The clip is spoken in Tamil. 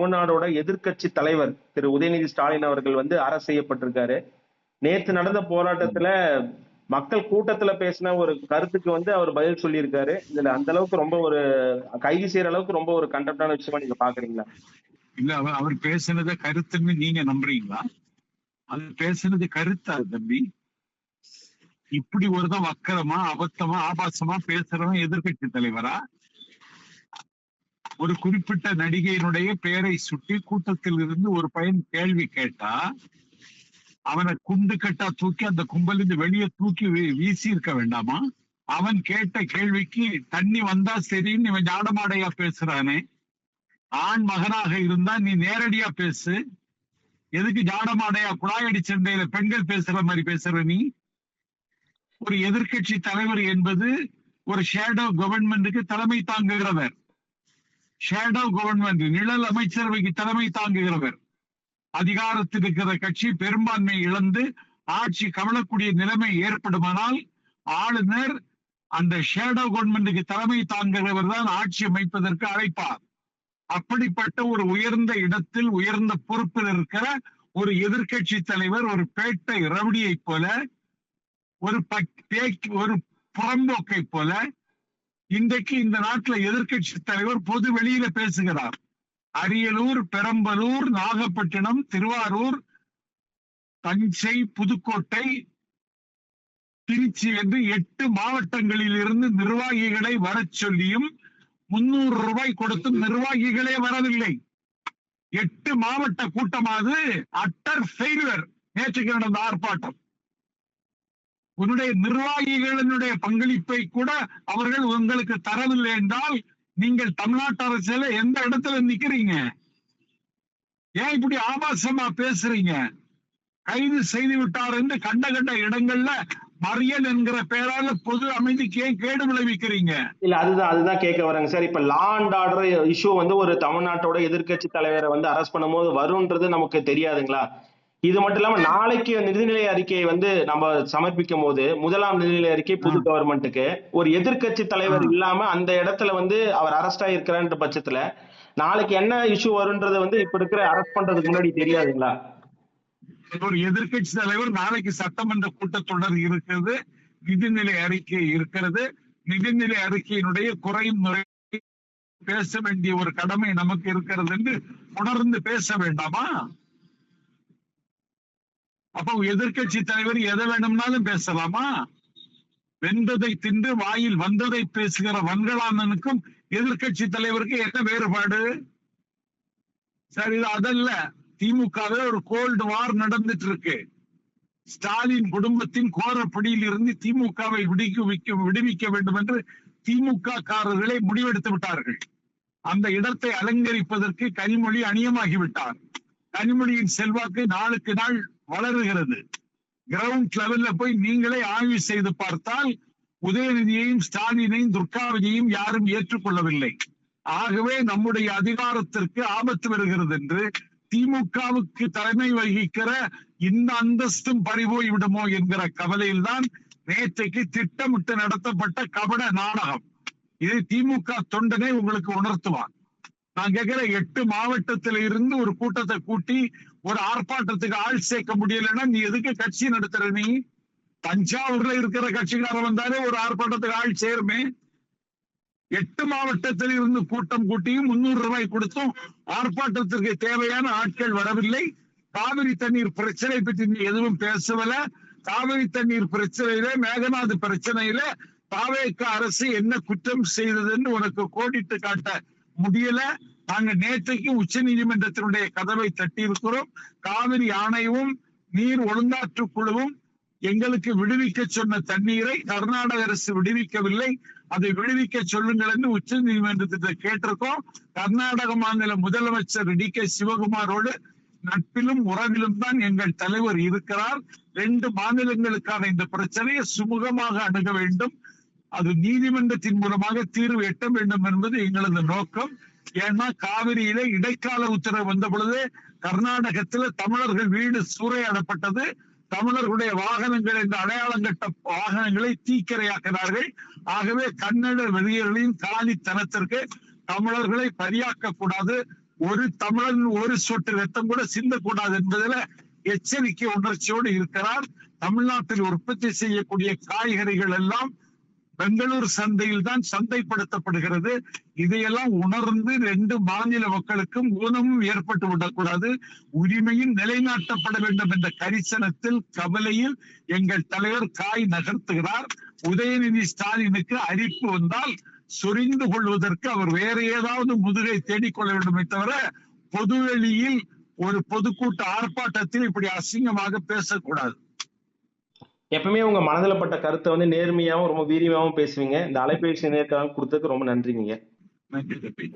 தமிழ்நாடோட எதிர்க்கட்சி தலைவர் திரு உதயநிதி ஸ்டாலின் அவர்கள் வந்து அரசு செய்யப்பட்டிருக்காரு. நேத்து நடந்த போராட்டத்துல மக்கள் கூட்டத்துல பேசின ஒரு கருத்துக்கு வந்து அவர் பதில் சொல்லியிருக்காரு. இதுல அந்த அளவுக்கு ரொம்ப ஒரு கைது செய்யற அளவுக்கு ரொம்ப ஒரு கண்டெப்டான விஷயமா நீங்க பாக்குறீங்களா? இல்ல, அவர் பேசினத கருத்துன்னு நீங்க நம்புறீங்களா? அது பேசினது கருத்தா தம்பி? இப்படி ஒருதான் வக்கரமா அபத்தமா ஆபாசமா பேசுறவன் எதிர்கட்சி தலைவரா? ஒரு குறிப்பிட்ட நடிகையினுடைய பெயரை சுட்டி கூட்டத்தில் இருந்து ஒரு பையன் கேள்வி கேட்டா அவனை குண்டு கட்டா தூக்கி அந்த கும்பலிருந்து வெளியே தூக்கி வீசி இருக்க வேண்டாமா? அவன் கேட்ட கேள்விக்கு தண்ணி வந்தா சரின்னு இவன் ஜாடமாடையா பேசுறானே. ஆண் மகனாக இருந்தா நீ நேரடியா பேசு. எதுக்கு ஜாடமாடையா குழாயடி சண்டையில பெண்கள் பேசுற மாதிரி பேசுற நீ? ஒரு எதிர்கட்சி தலைவர் என்பது ஒரு ஷேடோ கவர்மெண்ட்டுக்கு தலைமை தாங்குகிறவர். ஷேடோ கவர்மெண்ட், நிழல் அமைச்சரவைக்கு தலைமை தாங்குகிறவர். அதிகாரத்தில் இருக்கிற கட்சி பெரும்பான்மை இழந்து ஆட்சி கவலக்கூடிய நிலைமை ஏற்படுமானால் ஆளுநர் அந்த ஷேடோ கவர்மெண்ட்டுக்கு தலைமை தாங்குகிறவர் தான் ஆட்சி அமைப்பதற்கு அழைப்பார். அப்படிப்பட்ட ஒரு உயர்ந்த இடத்தில் உயர்ந்த பொறுப்பில் இருக்கிற ஒரு எதிர்கட்சி தலைவர் ஒரு பேட்டை ரவுடியை போல, ஒரு புறம்போக்கை போல இன்றைக்கு இந்த நாட்டில் எதிர்கட்சி தலைவர் பொது வெளியில பேசுகிறார். அரியலூர், பெரம்பலூர், நாகப்பட்டினம், திருவாரூர், தஞ்சை, புதுக்கோட்டை, திருச்சி என்று 8 மாவட்டங்களில் இருந்து நிர்வாகிகளை வர சொல்லியும் 300 ரூபாய் கொடுத்தும் நிர்வாகிகளே வரவில்லை. 8 மாவட்ட கூட்டமாவது அட்டர் ஃபெயிலியர். நேற்றுக்கு நடந்த ஆர்ப்பாட்டம். உன்னுடைய நிர்வாகிகளினுடைய பங்களிப்பை கூட அவர்கள் உங்களுக்கு தரவில்லை என்றால் நீங்கள் தமிழ்நாட்டு அரசியல எந்த இடத்துல நிக்கிறீங்க? ஏன் இப்படி ஆபாசமா பேசுறீங்க? கைது செய்து விட்டார் என்று கண்ட இடங்கள்ல மறியல் என்கிற பெயரால பொது அமைதிக்கு ஏன் கேடு விளைவிக்கிறீங்க? இல்ல, அதுதான் கேட்க வரேங்க சார். இப்ப லா அண்ட் ஆர்டர் இஷ்யூ வந்து ஒரு தமிழ்நாட்டோட எதிர்கட்சி தலைவரை வந்து அரெஸ்ட் பண்ணும்போது வரும்ன்றது நமக்கு தெரியாதுங்களா? இது மட்டும் இல்லாம நாளைக்கு நிதிநிலை அறிக்கையை வந்து நம்ம சமர்ப்பிக்கும் போது முதலாம் நிதிநிலை அறிக்கை புது கவர்மெண்ட்டுக்கு ஒரு எதிர்கட்சி தலைவர் இல்லாம அந்த இடத்துல வந்து அவர் அரெஸ்ட் ஆகிருக்கிறான்ற பட்சத்துல நாளைக்கு என்ன இஷ்யூ வரும்ன்றது வந்து இப்ப இருக்கிற அரெஸ்ட் பண்றதுக்கு முன்னாடி தெரியாதுங்களா? ஒரு எதிர்கட்சி தலைவர் நாளைக்கு சட்டமன்ற கூட்டத்தொடர் இருக்கிறது, நிதிநிலை அறிக்கை இருக்கிறது. நிதிநிலை அறிக்கையினுடைய குறையும் முறை பேச வேண்டிய ஒரு கடமை நமக்கு இருக்கிறது என்று உணர்ந்து பேச வேண்டாமா? அப்போ எதிர்கட்சி தலைவர் எதை வேணும்னாலும் பேசலாமா? வென்றதை தின்று வாயில் வந்ததை பேசுகிற வன்களானனுக்கும் எதிர்கட்சி தலைவருக்கு என்ன வேறுபாடு? சரி, அதல்ல. திமுகவே ஒரு கோல்டு வார் நடந்துட்டு இருக்கு. ஸ்டாலின் குடும்பத்தின் கோரப்படியில் இருந்து திமுகவை விடுவிக்க வேண்டும் என்று திமுக காரர்களை முடிவெடுத்து விட்டார்கள். அந்த இடத்தை அலங்கரிப்பதற்கு கனிமொழி அணியமாகிவிட்டார். கனிமொழியின் செல்வாக்கு நாளுக்கு நாள் வளருகிறது. கிரவுண்ட் லெவல்ல போய் நீங்களே ஆய்வு செய்து பார்த்தால் உதயநிதியையும் ஸ்டாலினையும் துர்காவதியையும் யாரும் ஏற்றுக்கொள்ளவில்லை. ஆகவே நம்முடைய அதிகாரத்திற்கு ஆபத்து வருகிறது என்று திமுகவுக்கு தலைமை வகிக்கிற இந்த அந்தஸ்தும் பறிபோய் விடுமோ என்கிற கவலையில் தான் நேற்றைக்கு திட்டமிட்டு நடத்தப்பட்ட கபட நாடகம். இதை திமுக தொண்டனை உங்களுக்கு உணர்த்துவான். நான் கேட்கிற 8 மாவட்டத்தில இருந்து ஒரு கூட்டத்தை கூட்டி ஒரு ஆர்ப்பாட்டத்துக்கு ஆள் சேர்க்க முடியலன்னா நீ எதுக்கு கட்சி நடத்துற? நீ தஞ்சாவூர்ல இருக்கிற கட்சிக்காரர் வந்தாலே ஒரு ஆர்ப்பாட்டத்துக்கு ஆள் சேருமே. 8 மாவட்டத்தில் இருந்து கூட்டம் கூட்டியும் 300 ரூபாய் கொடுத்தும் ஆர்ப்பாட்டத்திற்கு தேவையான ஆட்கள் வரவில்லை. காவிரி தண்ணீர் பிரச்சனை பற்றி நீ எதுவும் பேசவில்ல. காவிரி தண்ணீர் பிரச்சனையில, மேகநாது பிரச்சனையில தாவேக அரசு என்ன குற்றம் செய்தது என்று உனக்கு கோடிட்டு காட்ட முடியல. நாங்க நேற்றைக்கு உச்ச நீதிமன்றத்தினுடைய கதவை தட்டி இருக்கிறோம். காவிரி ஆணையமும் நீர் ஒழுங்காற்று குழுவும் எங்களுக்கு விடுவிக்க சொன்ன தண்ணீரை கர்நாடக அரசு விடுவிக்கவில்லை. அதை விடுவிக்க சொல்லுங்கள் என்று உச்ச நீதிமன்றத்தில் கேட்டிருக்கோம். கர்நாடக மாநில முதலமைச்சர் டி.கே. சிவகுமாரோடு நட்பிலும் உறவிலும் தான் எங்கள் தலைவர் இருக்கிறார். 2 மாநிலங்களுக்கான இந்த பிரச்சனையை சுமூகமாக அணுக வேண்டும். அது நீதிமன்றத்தின் மூலமாக தீர்வு எட்ட வேண்டும் என்பது எங்களது நோக்கம். ஏன்னா காவிரியில இடைக்கால உத்தரவு வந்த பொழுது கர்நாடகத்துல தமிழர்கள் வீடு சூறையாடப்பட்டது. தமிழர்களுடைய வாகனங்கள் என்ற அடையாளம் கட்ட வாகனங்களை தீக்கிரையாக்கினார்கள். ஆகவே கன்னட வெளியர்களின் காலித்தனத்திற்கு தமிழர்களை பரியாக்க கூடாது. ஒரு தமிழன் ஒரு சொட்டு ரத்தம் கூட சிந்தக்கூடாது என்பதில் எச்சரிக்கை உணர்ச்சியோடு இருக்கிறார். தமிழ்நாட்டில் உற்பத்தி செய்யக்கூடிய காய்கறிகள் எல்லாம் பெங்களூர் சந்தையில் தான் சந்தைப்படுத்தப்படுகிறது. இதையெல்லாம் உணர்ந்து 2 மாநில மக்களுக்கும் ஊனமும் ஏற்பட்டு விடக்கூடாது, உரிமையும் நிலைநாட்டப்பட வேண்டும் என்ற கரிசனத்தில் கவலையில் எங்கள் தலைவர் காய் நகர்த்துகிறார். உதயநிதி ஸ்டாலினுக்கு அரிப்பு வந்தால் சொரிந்து கொள்வதற்கு அவர் வேற ஏதாவது முதுகை தேடிக்கொள்ள வேண்டுமே தவிர பொதுவெளியில் ஒரு பொதுக்கூட்ட ஆர்ப்பாட்டத்தில் இப்படி அசிங்கமாக பேசக்கூடாது. எப்பவுமே உங்க மனதில பட்ட கருத்தை வந்து நேர்மையாவும் ரொம்ப வீரியமாவும் பேசுவீங்க. இந்த அலைபேசி நேர்காணல் கொடுத்ததுக்கு ரொம்ப நன்றிங்க. நன்றி தம்பி.